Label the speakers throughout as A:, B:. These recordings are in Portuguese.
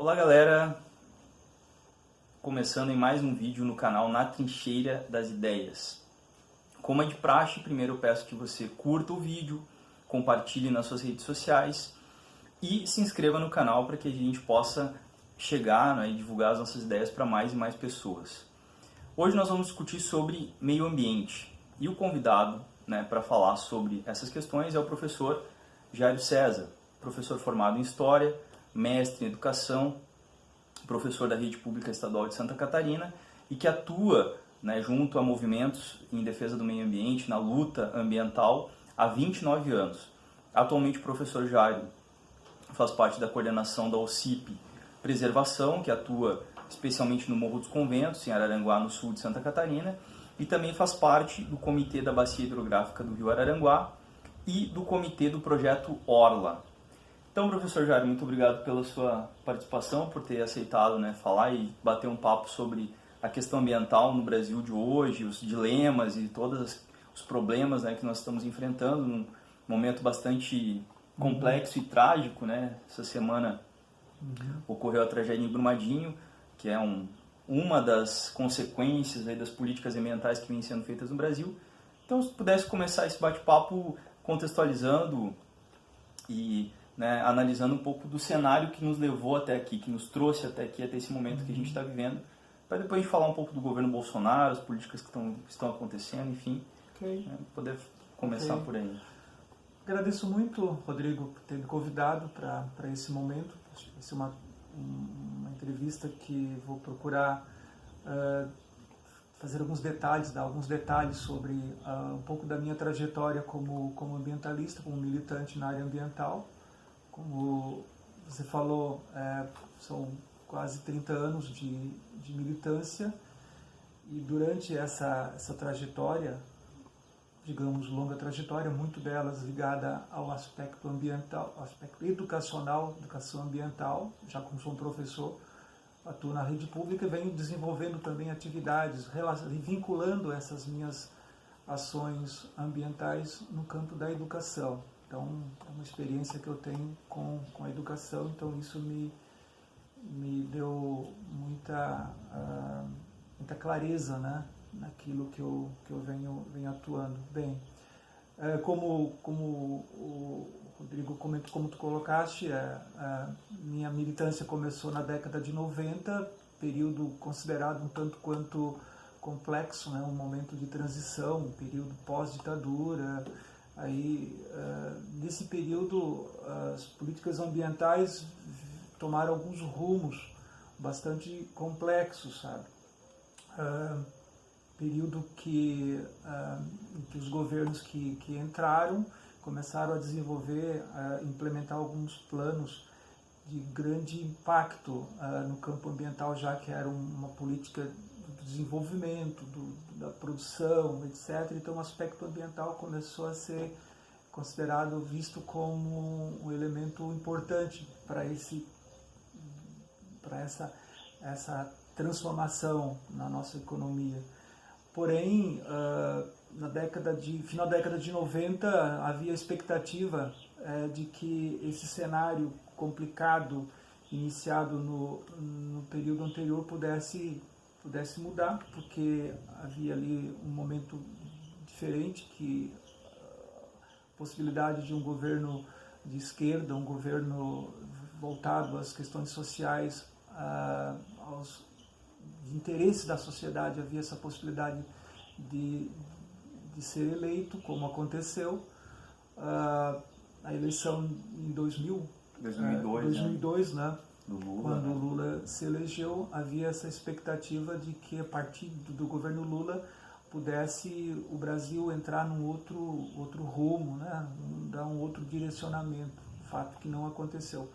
A: Olá galera, começando em mais um vídeo no canal Na Trincheira das Ideias. Como é de praxe, primeiro eu peço que você curta o vídeo, compartilhe nas suas redes sociais e se inscreva no canal para que a gente possa chegar, né, e divulgar as nossas ideias para mais e mais pessoas. Hoje nós vamos discutir sobre meio ambiente e o convidado, né, para falar sobre essas questões é o professor Jairo César, professor formado em História, mestre em Educação, professor da Rede Pública Estadual de Santa Catarina e que atua, né, junto a movimentos em defesa do meio ambiente, na luta ambiental, há 29 anos. Atualmente o professor Jairo faz parte da coordenação da OCIP Preservação, que atua especialmente no Morro dos Conventos, em Araranguá, no sul de Santa Catarina, e também faz parte do Comitê da Bacia Hidrográfica do Rio Araranguá e do Comitê do Projeto Orla. Então, professor Jairo, muito obrigado pela sua participação, por ter aceitado, né, falar e bater um papo sobre a questão ambiental no Brasil de hoje, os dilemas e todos os problemas, né, que nós estamos enfrentando num momento bastante complexo e trágico, né? Essa semana ocorreu a tragédia em Brumadinho, que é uma das consequências aí das políticas ambientais que vêm sendo feitas no Brasil. Então, se pudesse começar esse bate-papo contextualizando e, né, analisando um pouco do cenário que nos levou até aqui, que nos trouxe até aqui, até esse momento que a gente está vivendo, para depois a gente falar um pouco do governo Bolsonaro, as políticas que estão acontecendo, enfim, né, poder começar por aí.
B: Agradeço muito, Rodrigo, por ter me convidado para esse momento. Acho que vai ser uma entrevista que vou procurar fazer alguns detalhes, dar alguns detalhes sobre um pouco da minha trajetória como ambientalista, como militante na área ambiental. Como você falou, são quase 30 anos de militância e durante essa trajetória, digamos, longa trajetória, muito delas ligada ao aspecto ambiental, ao aspecto educacional, educação ambiental, já como sou um professor, atuo na rede pública e venho desenvolvendo também atividades, vinculando essas minhas ações ambientais no campo da educação. Então, é uma experiência que eu tenho com a educação, então isso me deu muita clareza, né, naquilo que eu venho atuando. Bem, como o Rodrigo comentou, como tu colocaste, minha militância começou na década de 90, período considerado um tanto quanto complexo, né, um momento de transição, um período pós-ditadura. Aí, nesse período, as políticas ambientais tomaram alguns rumos bastante complexos, sabe? Período que os governos que entraram começaram a desenvolver, implementar alguns planos de grande impacto no campo ambiental, já que era uma política do desenvolvimento, da produção, etc. Então o aspecto ambiental começou a ser considerado, visto como um elemento importante para essa transformação na nossa economia. Porém, final da década de 90, havia a expectativa de que esse cenário complicado, iniciado no período anterior, pudesse mudar, porque havia ali um momento diferente, que a possibilidade de um governo de esquerda, um governo voltado às questões sociais, aos interesses da sociedade, havia essa possibilidade de ser eleito, como aconteceu. A eleição em 2002, né? Lula, quando o Lula se elegeu, havia essa expectativa de que a partir do governo Lula pudesse o Brasil entrar num outro rumo, né? Dar um outro direcionamento, fato que não aconteceu.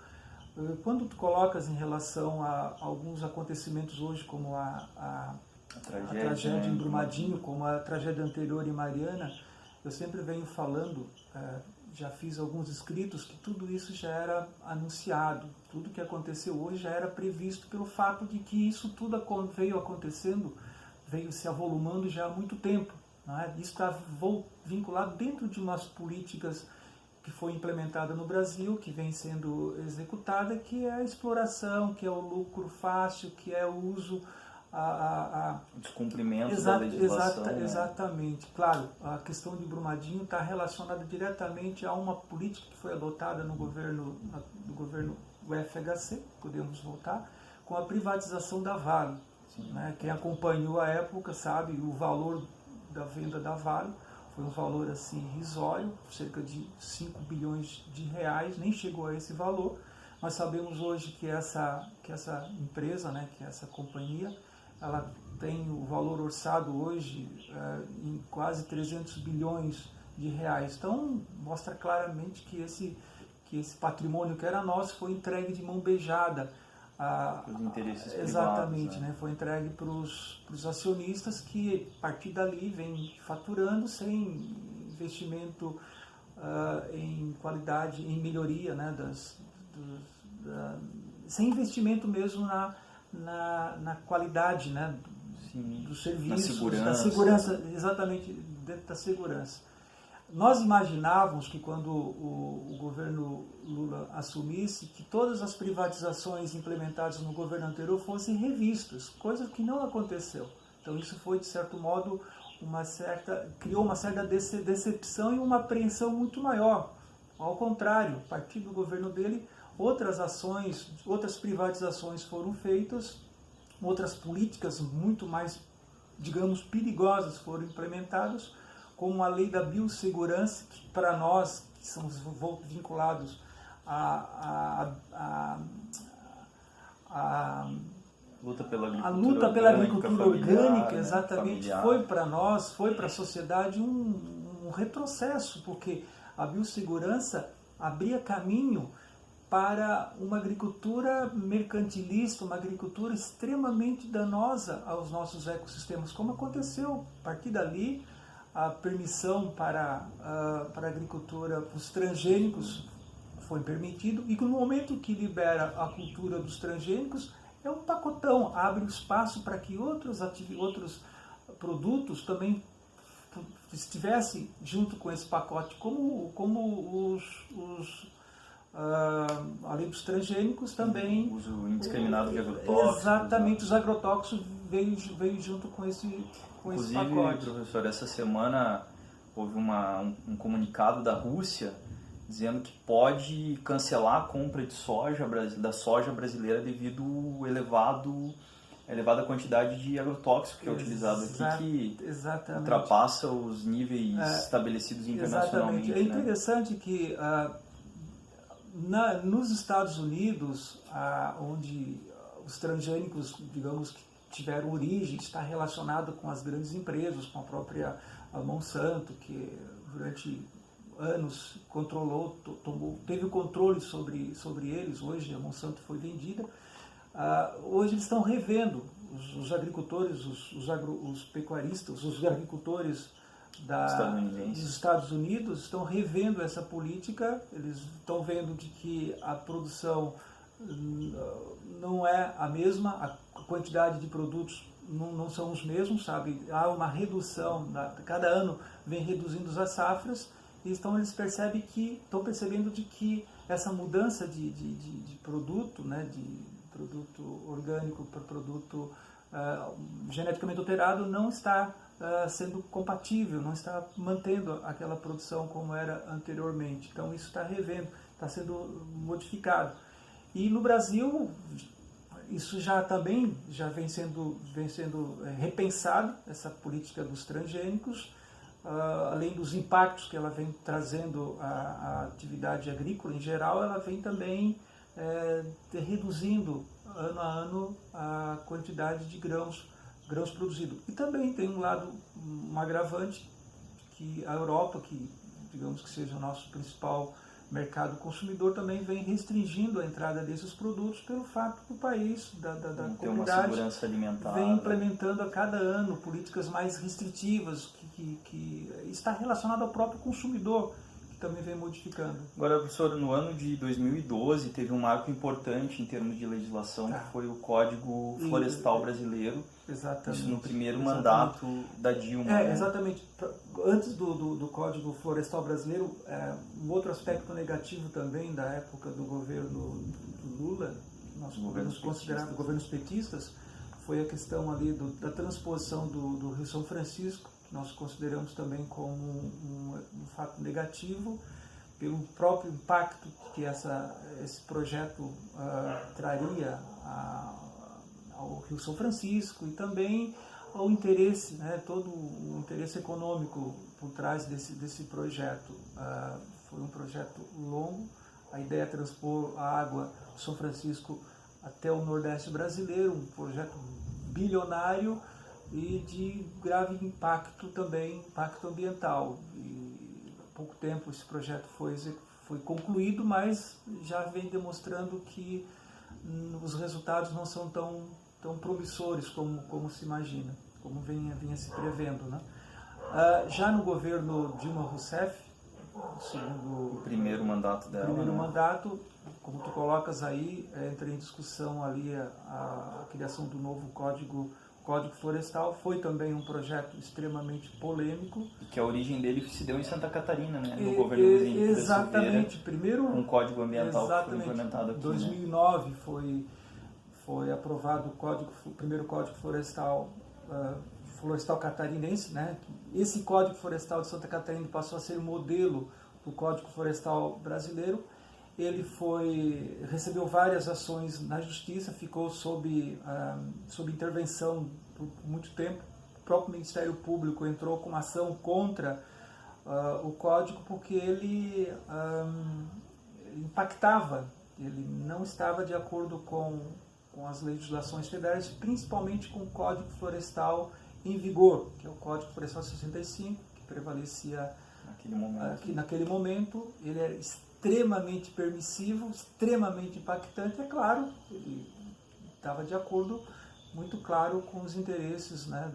B: Quando tu colocas em relação a alguns acontecimentos hoje, como a tragédia em Brumadinho, como a tragédia anterior em Mariana, eu sempre venho falando, já fiz alguns escritos, que tudo isso já era anunciado, tudo que aconteceu hoje já era previsto, pelo fato de que isso tudo veio acontecendo, veio se avolumando já há muito tempo. Não é? Isso está vinculado dentro de umas políticas que foi implementada no Brasil, que vem sendo executada, que é a exploração, que é o lucro fácil, que é o uso...
A: O descumprimento da legislação. Né?
B: Exatamente. Claro, a questão de Brumadinho está relacionada diretamente a uma política que foi adotada no governo FHC, podemos voltar, com a privatização da Vale. Né? Quem acompanhou a época sabe o valor da venda da Vale, foi um valor assim irrisório, cerca de 5 bilhões de reais, nem chegou a esse valor. Nós sabemos hoje que essa empresa, né, que essa companhia, ela tem o valor orçado hoje em quase 300 bilhões de reais. Então, mostra claramente que esse patrimônio que era nosso foi entregue de mão beijada.
A: Os interesses privados.
B: Exatamente, né? Foi entregue para os acionistas que, a partir dali, vem faturando sem investimento em qualidade, em melhoria, né? Sem investimento mesmo na qualidade, né?
A: Sim,
B: dos serviços,
A: na
B: da segurança, exatamente, dentro da segurança. Nós imaginávamos que quando o governo Lula assumisse, que todas as privatizações implementadas no governo anterior fossem revistas, coisa que não aconteceu. Então isso foi, de certo modo, criou uma certa decepção e uma apreensão muito maior. Ao contrário, a partir do governo dele, outras ações, outras privatizações foram feitas, outras políticas muito mais, digamos, perigosas foram implementadas, como a lei da biossegurança, que para nós, que somos vinculados à
A: luta pela
B: agricultura orgânica,
A: né?
B: Exatamente, familiar. Foi para nós, foi para a sociedade um retrocesso, porque a biossegurança abria caminho para uma agricultura mercantilista, uma agricultura extremamente danosa aos nossos ecossistemas, como aconteceu. A partir dali, a permissão para a agricultura, os transgênicos foi permitido, e no momento que libera a cultura dos transgênicos, é um pacotão, abre espaço para que outros produtos também estivessem junto com esse pacote, como além dos transgênicos também...
A: O uso indiscriminado de agrotóxicos.
B: Exatamente, os agrotóxicos veio junto com esse pacote.
A: Inclusive, professor, essa semana houve um comunicado da Rússia dizendo que pode cancelar a compra de da soja brasileira devido à elevada quantidade de agrotóxico que é utilizado aqui, que ultrapassa os níveis estabelecidos internacionalmente.
B: Exatamente. É interessante que nos Estados Unidos, onde os transgênicos, digamos, que tiveram origem, está relacionado com as grandes empresas, com a própria Monsanto, que durante anos controlou, teve o controle sobre eles. Hoje a Monsanto foi vendida. Hoje eles estão revendo, os agricultores, os pecuaristas, os agricultores dos Estados Unidos estão revendo essa política. Eles estão vendo de que a produção não é a mesma, a quantidade de produtos não são os mesmos, sabe? Há uma redução, cada ano vem reduzindo as safras, e então eles estão percebendo de que essa mudança de produto, né, de produto orgânico para produto geneticamente alterado, não está sendo compatível, não está mantendo aquela produção como era anteriormente. Então isso está está sendo modificado. E no Brasil isso já vem sendo repensado, essa política dos transgênicos, além dos impactos que ela vem trazendo à atividade agrícola em geral, ela vem também reduzindo ano a ano a quantidade de grãos produzidos. E também tem um agravante, que a Europa, que digamos que seja o nosso principal mercado consumidor, também vem restringindo a entrada desses produtos pelo fato do país, da comunidade, vem implementando a cada ano políticas mais restritivas, que está relacionado ao próprio consumidor, também vem modificando.
A: Agora, professor, no ano de 2012 teve um marco importante em termos de legislação, que foi o Código Florestal Brasileiro.
B: Exatamente.
A: Isso no primeiro mandato da Dilma.
B: Exatamente. Antes do Código Florestal Brasileiro, um outro aspecto negativo também da época do governo do Lula, nós consideramos governos petistas, foi a questão ali da transposição do Rio São Francisco, que nós consideramos também como um fato negativo, pelo próprio impacto que esse projeto traria ao Rio São Francisco e também ao interesse, todo o interesse econômico por trás desse projeto. Foi um projeto longo, a ideia é transpor a água do São Francisco até o Nordeste brasileiro, um projeto bilionário e de grave impacto também, impacto ambiental. E há pouco tempo esse projeto foi concluído, mas já vem demonstrando que os resultados não são tão promissores como se imagina, como vinha se prevendo, né? Já no governo Dilma Rousseff, segundo
A: o primeiro mandato dela,
B: mandato, como tu colocas aí, entra em discussão ali a criação do novo Código Florestal. Foi também um projeto extremamente polêmico.
A: E que a origem dele se deu em Santa Catarina, né? No governo Luiz
B: Exatamente. Primeiro,
A: um código ambiental que foi implementado aqui.
B: Em 2009 foi aprovado o primeiro Código Florestal catarinense, né? Esse Código Florestal de Santa Catarina passou a ser modelo do Código Florestal brasileiro. Ele recebeu várias ações na justiça, ficou sob intervenção por muito tempo. O próprio Ministério Público entrou com uma ação contra o código porque ele impactava, ele não estava de acordo com as legislações federais, principalmente com o Código Florestal em vigor, que é o Código Florestal 65, que prevalecia naquele momento. Ele era extremamente permissivo, extremamente impactante, é claro, ele estava de acordo, muito claro, com os interesses, né,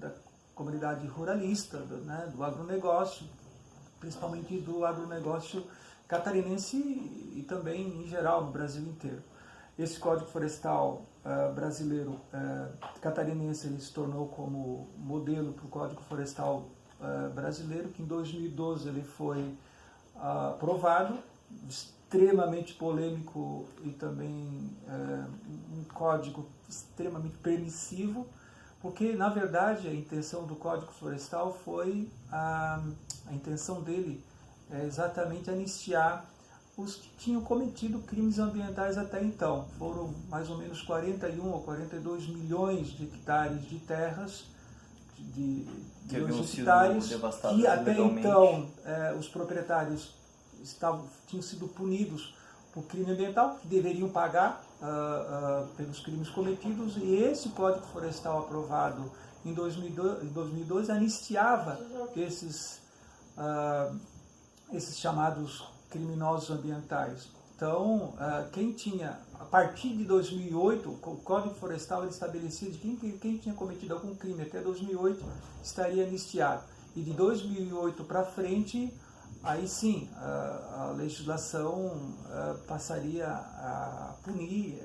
B: da comunidade ruralista, do agronegócio, principalmente do agronegócio catarinense e também, em geral, no Brasil inteiro. Esse Código Florestal brasileiro, catarinense, ele se tornou como modelo para o Código Florestal brasileiro, que em 2012 ele foi aprovado, extremamente polêmico e também um código extremamente permissivo, porque, na verdade, a intenção do Código Florestal foi, a intenção dele é exatamente anistiar os que tinham cometido crimes ambientais até então. Foram mais ou menos 41 ou 42 milhões de hectares de terras, de hectares, que até então os proprietários tinham sido punidos por crime ambiental, que deveriam pagar pelos crimes cometidos, e esse Código Florestal aprovado em 2012 anistiava esses chamados criminosos ambientais. Então, quem tinha, a partir de 2008, o Código Florestal ele estabelecia que quem tinha cometido algum crime até 2008 estaria anistiado. E de 2008 para frente, aí sim, a legislação passaria a punir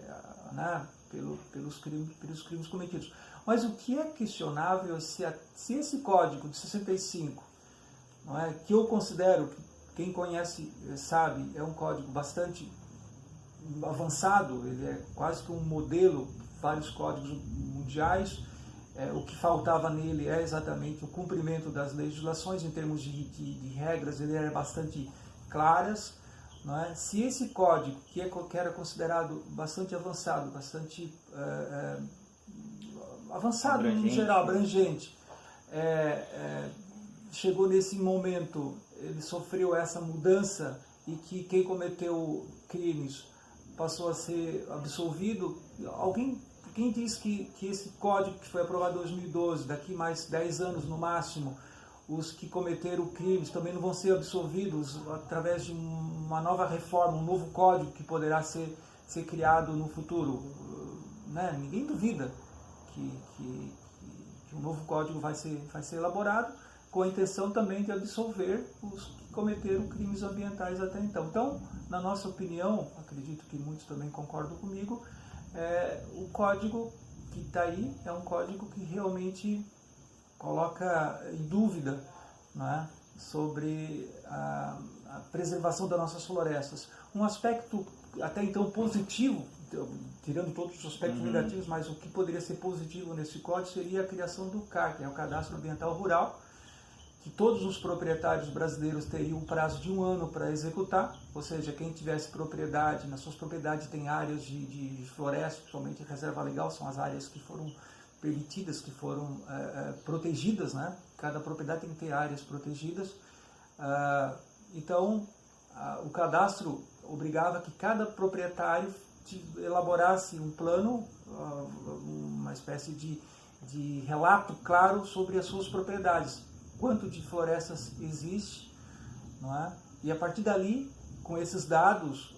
B: pelos crimes cometidos. Mas o que é questionável é se esse Código de 65, não é, que eu considero, quem conhece sabe, é um código bastante avançado, ele é quase que um modelo, vários códigos mundiais. O que faltava nele é exatamente o cumprimento das legislações em termos de regras, ele era bastante claras. Não é? Se esse código, que era considerado bastante avançado, bastante avançado em geral, abrangente, chegou nesse momento, ele sofreu essa mudança e que quem cometeu crimes passou a ser absolvido. Quem diz que esse código que foi aprovado em 2012, daqui mais 10 anos no máximo, os que cometeram crimes também não vão ser absolvidos através de uma nova reforma, um novo código que poderá ser criado no futuro? Né? Ninguém duvida que um novo código vai ser elaborado, com a intenção também de absolver os que cometeram crimes ambientais até então. Então, na nossa opinião, acredito que muitos também concordam comigo, o código que está aí é um código que realmente coloca em dúvida, né, sobre a preservação das nossas florestas. Um aspecto até então positivo, tirando todos os aspectos negativos, mas o que poderia ser positivo nesse código seria a criação do CAR, que é o Cadastro Ambiental Rural, que todos os proprietários brasileiros teriam um prazo de 1 ano para executar, ou seja, quem tivesse propriedade, nas suas propriedades tem áreas de floresta, principalmente reserva legal, são as áreas que foram permitidas, que foram protegidas, né? Cada propriedade tem que ter áreas protegidas. Então, o cadastro obrigava que cada proprietário elaborasse um plano, uma espécie de relato claro sobre as suas propriedades, quanto de florestas existe, não é? E a partir dali, com esses dados,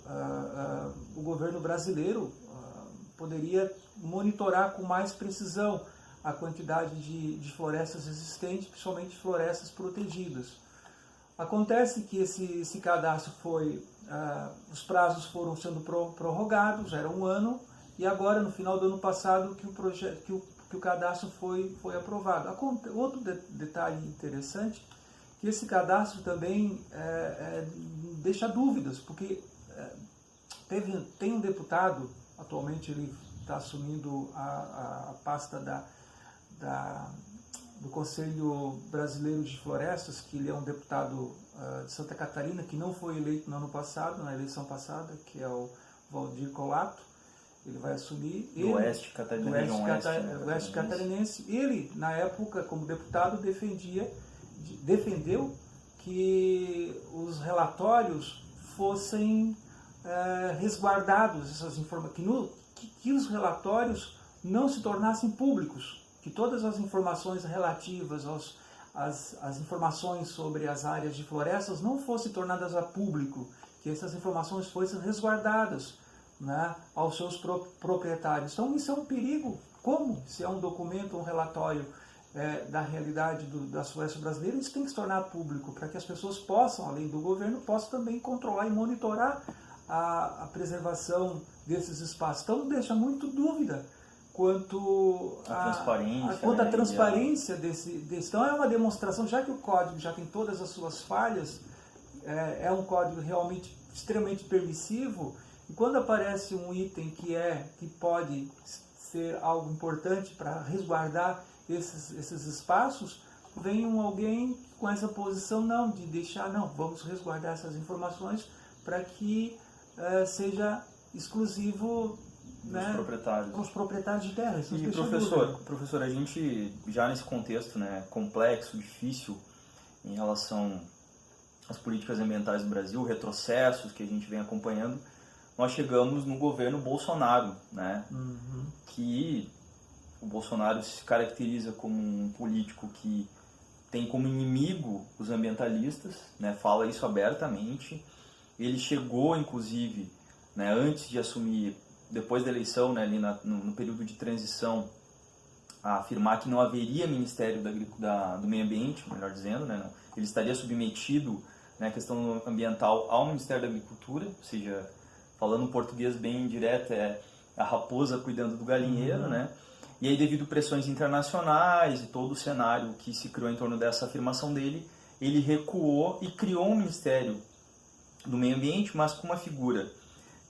B: o governo brasileiro poderia monitorar com mais precisão a quantidade de florestas existentes, principalmente florestas protegidas. Acontece que esse cadastro os prazos foram sendo prorrogados, era 1 ano, e agora, no final do ano passado, que o cadastro foi aprovado. Outro detalhe interessante, que esse cadastro também deixa dúvidas, porque tem um deputado, atualmente ele está assumindo a pasta do Conselho Brasileiro de Florestas, que ele é um deputado de Santa Catarina, que não foi eleito no ano passado, na eleição passada, que é o Valdir Colato. Ele vai assumir.
A: Do Oeste Catarinense.
B: Ele, na época, como deputado, defendeu que os relatórios fossem resguardados, essas informações, que os relatórios não se tornassem públicos, que todas as informações relativas às informações sobre as áreas de florestas não fossem tornadas a público, que essas informações fossem resguardadas, né, aos seus proprietários. Então isso é um perigo. Como? Se é um documento, um relatório da realidade das florestas brasileiras, isso tem que se tornar público, para que as pessoas possam, além do governo, possam também controlar e monitorar a preservação desses espaços. Então deixa muito dúvida quanto à transparência desse. Então é uma demonstração, já que o código já tem todas as suas falhas, é um código realmente extremamente permissivo, e quando aparece um item que pode ser algo importante para resguardar esses espaços, vem alguém com essa posição de deixar, vamos resguardar essas informações para que seja exclusivo, né, os proprietários de terra.
A: E professor, a gente já nesse contexto, né, complexo, difícil em relação às políticas ambientais do Brasil, retrocessos que a gente vem acompanhando, nós chegamos no governo Bolsonaro, né, que o Bolsonaro se caracteriza como um político que tem como inimigo os ambientalistas, né, fala isso abertamente. Ele chegou, inclusive, né, antes de assumir, depois da eleição, né, ali no período de transição, a afirmar que não haveria Ministério do Meio Ambiente, melhor dizendo, né, ele estaria submetido, né, a questão ambiental ao Ministério da Agricultura, ou seja, falando português bem direto, é a raposa cuidando do galinheiro, né? E aí, devido a pressões internacionais e todo o cenário que se criou em torno dessa afirmação dele, ele recuou e criou um Ministério do Meio Ambiente, mas com uma figura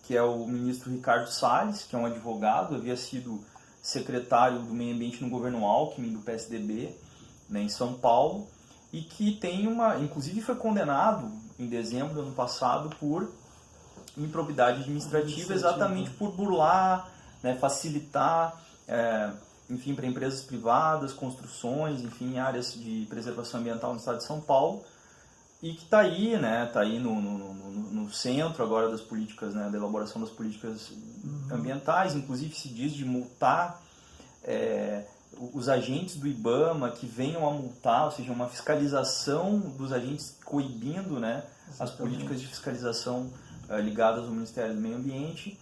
A: que é o ministro Ricardo Salles, que é um advogado, havia sido secretário do Meio Ambiente no governo Alckmin, do PSDB, né, em São Paulo, e que tem inclusive foi condenado em dezembro do ano passado por improbidade administrativa, exatamente por burlar, né, facilitar, enfim, para empresas privadas, construções, enfim, áreas de preservação ambiental no estado de São Paulo, e que está aí, né, no centro agora das políticas, né, da elaboração das políticas ambientais, inclusive se diz de multar os agentes do IBAMA que venham a multar, ou seja, uma fiscalização dos agentes coibindo, né, as políticas de fiscalização ligadas ao Ministério do Meio Ambiente.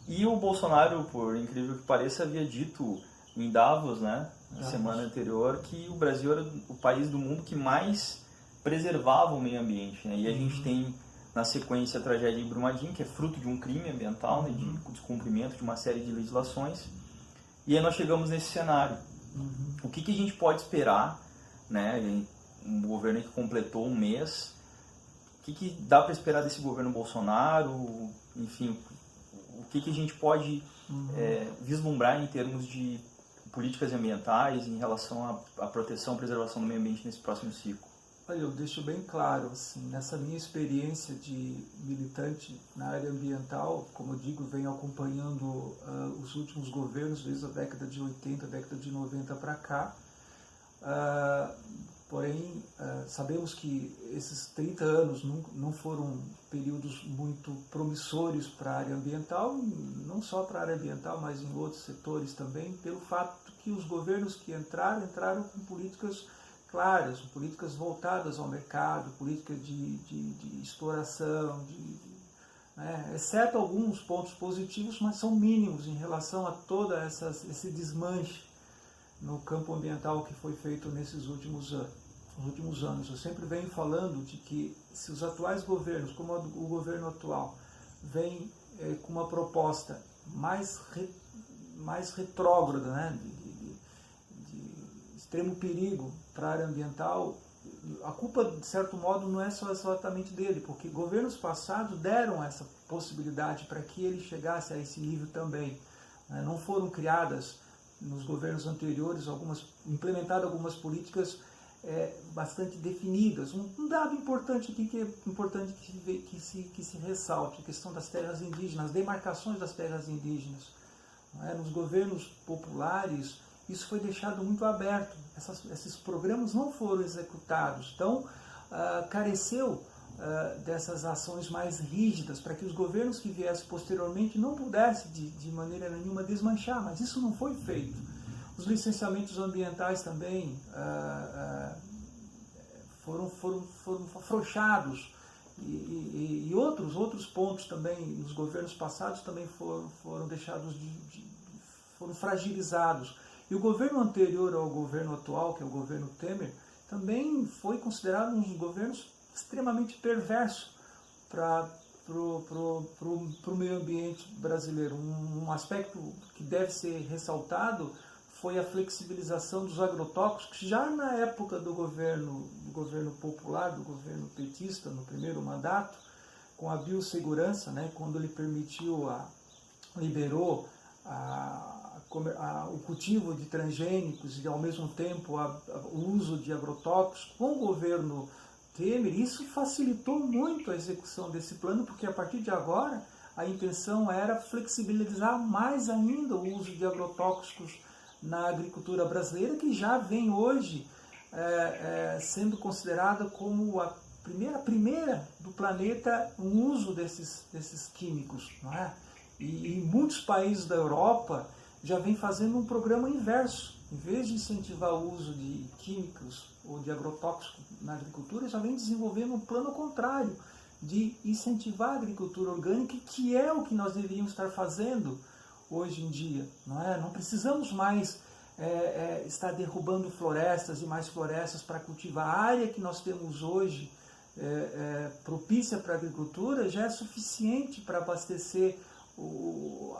A: E o Bolsonaro, por incrível que pareça, havia dito em Davos, né, na semana anterior, que o Brasil era o país do mundo que mais preservava o meio ambiente, né? E a gente tem, na sequência, a tragédia de Brumadinho, que é fruto de um crime ambiental, né, de descumprimento de uma série de legislações. E aí nós chegamos nesse cenário. O que a gente pode esperar, né? Um governo que completou um mês, o que dá para esperar desse governo Bolsonaro? Enfim, o que a gente pode vislumbrar em termos de políticas ambientais em relação à proteção e preservação do meio ambiente nesse próximo ciclo?
B: Olha, eu deixo bem claro, assim, nessa minha experiência de militante na área ambiental, como eu digo, venho acompanhando os últimos governos desde a década de 80, década de 90 para cá. Porém, sabemos que esses 30 anos não foram períodos muito promissores para a área ambiental, não só para a área ambiental, mas em outros setores também, pelo fato que os governos que entraram com políticas claras, políticas voltadas ao mercado, políticas de exploração, exceto alguns pontos positivos, mas são mínimos em relação a todo esse desmanche no campo ambiental que foi feito nesses últimos anos. Eu sempre venho falando de que se os atuais governos, como o governo atual, vem com uma proposta mais retrógrada, né, de extremo perigo para a área ambiental, a culpa, de certo modo, não é só exatamente dele, porque governos passados deram essa possibilidade para que ele chegasse a esse nível também. Não foram criadas nos governos anteriores implementadas algumas políticas bastante definidas. Um dado importante aqui que é importante que se ressalte, a questão das terras indígenas, as demarcações das terras indígenas. Nos governos populares, isso foi deixado muito aberto. Esses programas não foram executados. Então, careceu dessas ações mais rígidas para que os governos que viessem posteriormente não pudessem, de maneira nenhuma, desmanchar. Mas isso não foi feito. Os licenciamentos ambientais também foram afrouxados. E outros pontos também, nos governos passados, também foram deixados, foram fragilizados. E o governo anterior ao governo atual, que é o governo Temer, também foi considerado um dos governos extremamente perverso para o meio ambiente brasileiro. Um aspecto que deve ser ressaltado foi a flexibilização dos agrotóxicos, já na época do governo popular, do governo petista, no primeiro mandato, com a biossegurança, né, quando ele liberou o cultivo de transgênicos e, ao mesmo tempo, o uso de agrotóxicos. Com o governo Temer, isso facilitou muito a execução desse plano, porque a partir de agora a intenção era flexibilizar mais ainda o uso de agrotóxicos na agricultura brasileira, que já vem hoje sendo considerada como a primeira do planeta no uso desses químicos. Não é? E em muitos países da Europa já vem fazendo um programa inverso. Em vez de incentivar o uso de químicos ou de agrotóxicos na agricultura, já vem desenvolvendo um plano contrário, de incentivar a agricultura orgânica, que é o que nós deveríamos estar fazendo hoje em dia. Não precisamos mais estar derrubando florestas e mais florestas para cultivar. A área que nós temos hoje propícia para a agricultura já é suficiente para abastecer o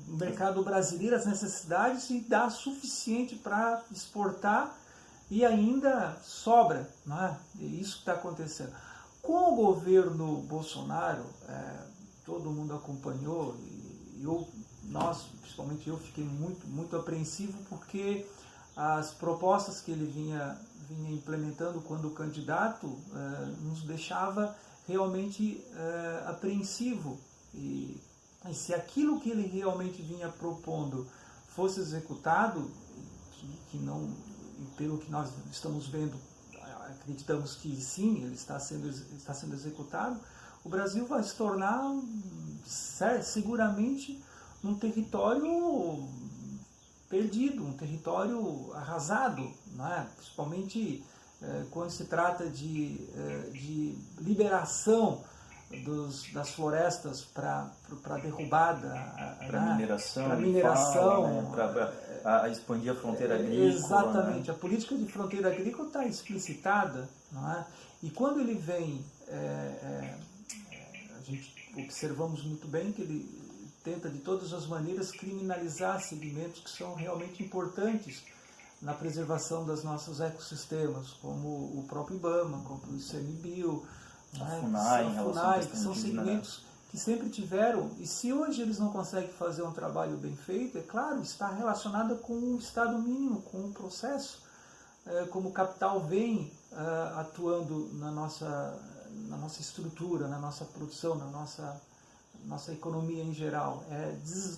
B: mercado brasileiro, as necessidades, e dá suficiente para exportar, e ainda sobra. Não é? É isso que está acontecendo. Com o governo Bolsonaro, todo mundo acompanhou, e nós, principalmente eu, fiquei muito apreensivo, porque as propostas que ele vinha implementando quando candidato nos deixava realmente apreensivo. E se aquilo que ele realmente vinha propondo fosse executado, que não, pelo que nós estamos vendo, acreditamos que sim, ele está sendo executado, o Brasil vai se tornar seguramente um território perdido, um território arrasado, não é? Principalmente quando se trata de liberação das florestas para derrubada,
A: para mineração,
B: para mineração,
A: para a expandir a fronteira agrícola.
B: Exatamente,
A: né?
B: A política de fronteira agrícola está explicitada, não é? E quando ele vem, a gente observamos muito bem que ele tenta de todas as maneiras criminalizar segmentos que são realmente importantes na preservação dos nossos ecossistemas, como o próprio IBAMA, como o ICMBio,
A: a FUNAI,
B: que são segmentos que sempre tiveram, e se hoje eles não conseguem fazer um trabalho bem feito, é claro, está relacionado com o Estado mínimo, com o processo, como o capital vem atuando na nossa estrutura, na nossa produção, na nossa economia em geral,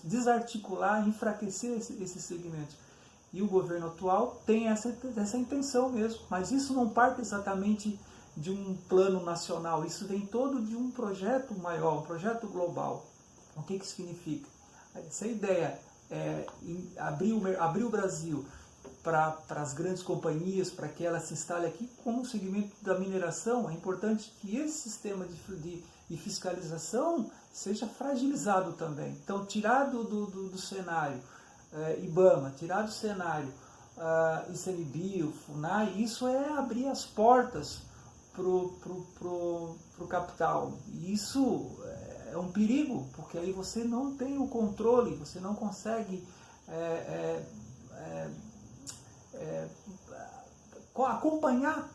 B: desarticular, enfraquecer esses segmentos. E o governo atual tem essa intenção mesmo, mas isso não parte exatamente de um plano nacional, isso vem todo de um projeto maior, um projeto global. O que significa? Essa ideia é abrir o Brasil para as grandes companhias, para que elas se instalem aqui, como o segmento da mineração. É importante que esse sistema de fiscalização seja fragilizado também. Então, tirar do cenário IBAMA, tirar do cenário ICMBio, FUNAI, isso é abrir as portas pro capital. E isso é um perigo, porque aí você não tem o controle, você não consegue acompanhar,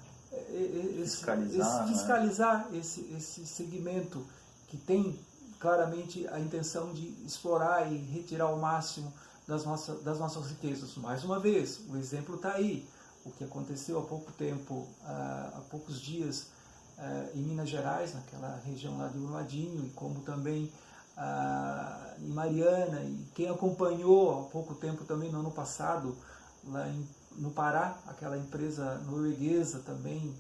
B: fiscalizar esse segmento que tem claramente a intenção de explorar e retirar o máximo das nossas riquezas. Mais uma vez, o exemplo está aí. O que aconteceu há pouco tempo, há poucos dias, em Minas Gerais, naquela região lá de Brumadinho, e como também em Mariana, e quem acompanhou há pouco tempo também, no ano passado, lá no Pará, aquela empresa norueguesa também,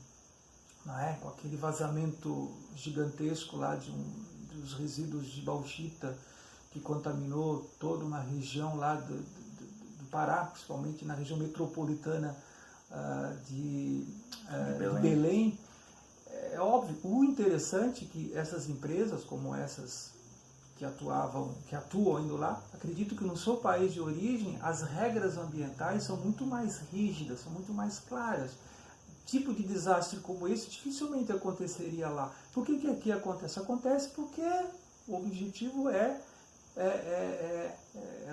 B: com aquele vazamento gigantesco lá dos resíduos de bauxita que contaminou toda uma região lá do Pará, principalmente na região metropolitana de Belém. É óbvio, o interessante é que essas empresas, como essas que atuam indo lá, acredito que no seu país de origem as regras ambientais são muito mais rígidas, são muito mais claras. Tipo de desastre como esse dificilmente aconteceria lá. Por que aqui acontece? Acontece porque o objetivo é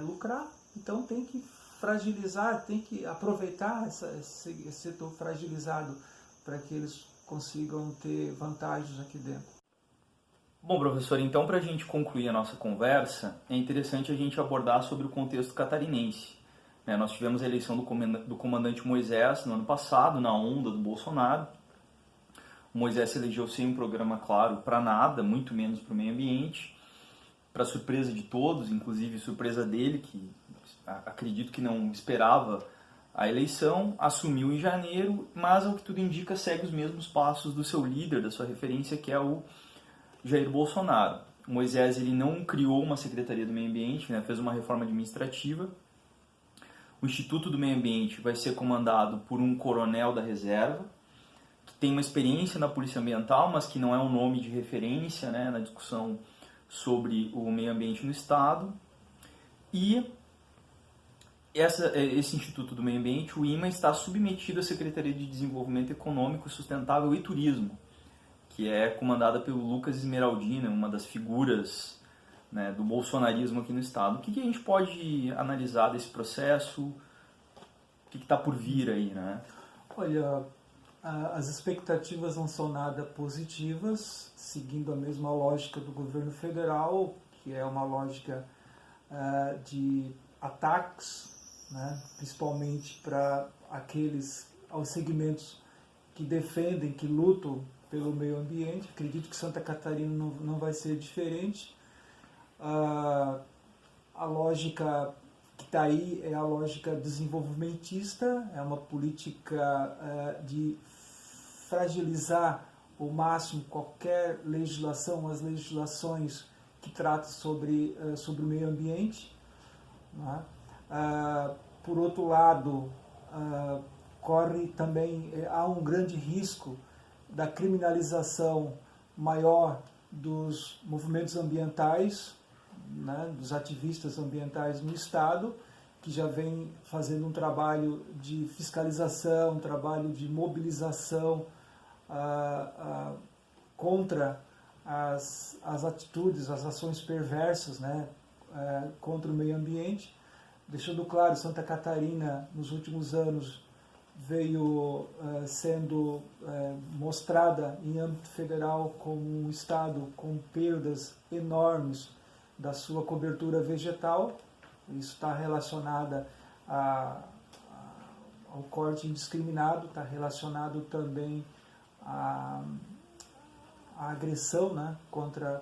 B: lucrar. Então tem que fragilizar, tem que aproveitar esse setor fragilizado para que eles consigam ter vantagens aqui dentro.
A: Bom, professor, então para a gente concluir a nossa conversa, é interessante a gente abordar sobre o contexto catarinense. Nós tivemos a eleição do comandante Moisés no ano passado, na onda do Bolsonaro. O Moisés se elegeu sem um programa claro para nada, muito menos para o meio ambiente. Para surpresa de todos, inclusive surpresa dele, que acredito que não esperava a eleição, assumiu em janeiro, mas ao que tudo indica segue os mesmos passos do seu líder, da sua referência, que é o Jair Bolsonaro. O Moisés ele não criou uma Secretaria do Meio Ambiente, fez uma reforma administrativa. O Instituto do Meio Ambiente vai ser comandado por um coronel da reserva, que tem uma experiência na polícia ambiental, mas que não é um nome de referência na discussão sobre o meio ambiente no Estado. E esse Instituto do Meio Ambiente, o IMA, está submetido à Secretaria de Desenvolvimento Econômico, Sustentável e Turismo, que é comandada pelo Lucas Esmeraldina, uma das figuras do bolsonarismo aqui no Estado. O que a gente pode analisar desse processo? O que está por vir aí?
B: Olha, as expectativas não são nada positivas, seguindo a mesma lógica do governo federal, que é uma lógica de ataques, principalmente para aos segmentos que defendem, que lutam pelo meio ambiente. Acredito que Santa Catarina não vai ser diferente. A lógica que está aí é a lógica desenvolvimentista, é uma política de fragilizar ao máximo qualquer legislação, as legislações que tratam sobre o meio ambiente. Por outro lado, há um grande risco da criminalização maior dos movimentos ambientais, dos ativistas ambientais no Estado, que já vem fazendo um trabalho de fiscalização, um trabalho de mobilização contra as atitudes, as ações perversas, né, contra o meio ambiente. Deixando claro, Santa Catarina, nos últimos anos, veio sendo mostrada em âmbito federal como um estado com perdas enormes da sua cobertura vegetal. Isso está relacionado ao corte indiscriminado, está relacionado também à agressão, né, contra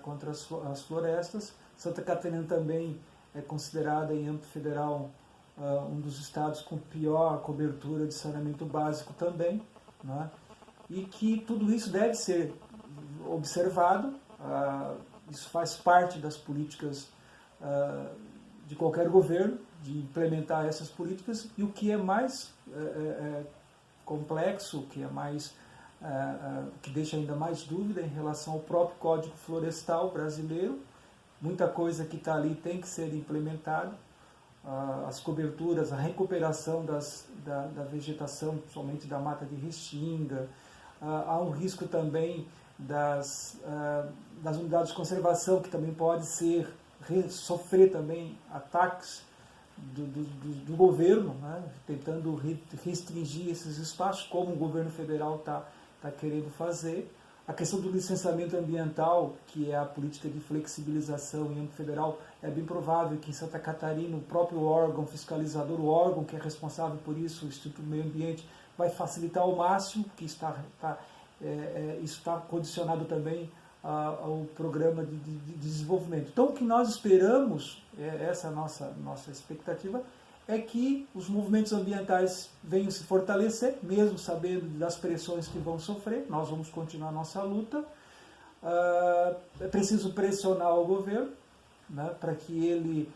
B: as florestas. Santa Catarina também é considerada em âmbito federal um dos estados com pior cobertura de saneamento básico também, né? E que tudo isso deve ser observado, isso faz parte das políticas de qualquer governo, de implementar essas políticas, e o que é mais complexo, o que é mais que deixa ainda mais dúvida em relação ao próprio Código Florestal brasileiro. Muita coisa que está ali tem que ser implementada, as coberturas, a recuperação da vegetação, principalmente da mata de restinga. Há um risco também das unidades de conservação, que também pode sofrer também ataques do governo, né, tentando restringir esses espaços, como o governo federal está querendo fazer. A questão do licenciamento ambiental, que é a política de flexibilização em âmbito federal, é bem provável que em Santa Catarina o próprio órgão fiscalizador, o órgão que é responsável por isso, o Instituto do Meio Ambiente, vai facilitar ao máximo, que isso está condicionado também ao programa de desenvolvimento. Então, o que nós esperamos, essa nossa expectativa, é que os movimentos ambientais venham se fortalecer, mesmo sabendo das pressões que vão sofrer. Nós vamos continuar a nossa luta. É preciso pressionar o governo, né, para que ele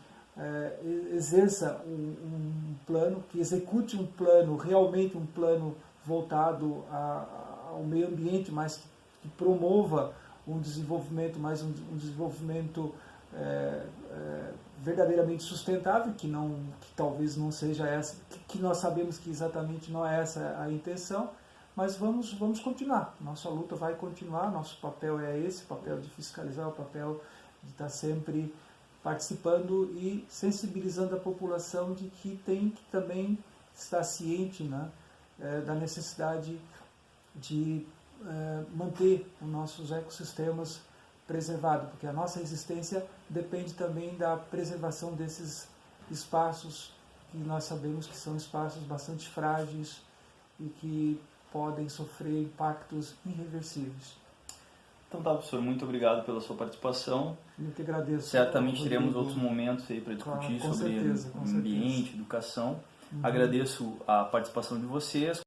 B: exerça um plano, que execute um plano, realmente um plano voltado ao meio ambiente, mas que promova um desenvolvimento, desenvolvimento verdadeiramente sustentável, que talvez não seja essa, que nós sabemos que exatamente não é essa a intenção, mas vamos continuar. Nossa luta vai continuar, nosso papel é esse, o papel de fiscalizar, o papel de estar sempre participando e sensibilizando a população de que tem que também estar ciente, né, da necessidade de manter os nossos ecossistemas preservados, porque a nossa existência depende também da preservação desses espaços que nós sabemos que são espaços bastante frágeis e que podem sofrer impactos irreversíveis.
A: Então tá, professor, muito obrigado pela sua participação.
B: Eu que agradeço.
A: Certamente teremos outros momentos aí para discutir sobre ambiente, educação. Agradeço a participação de vocês.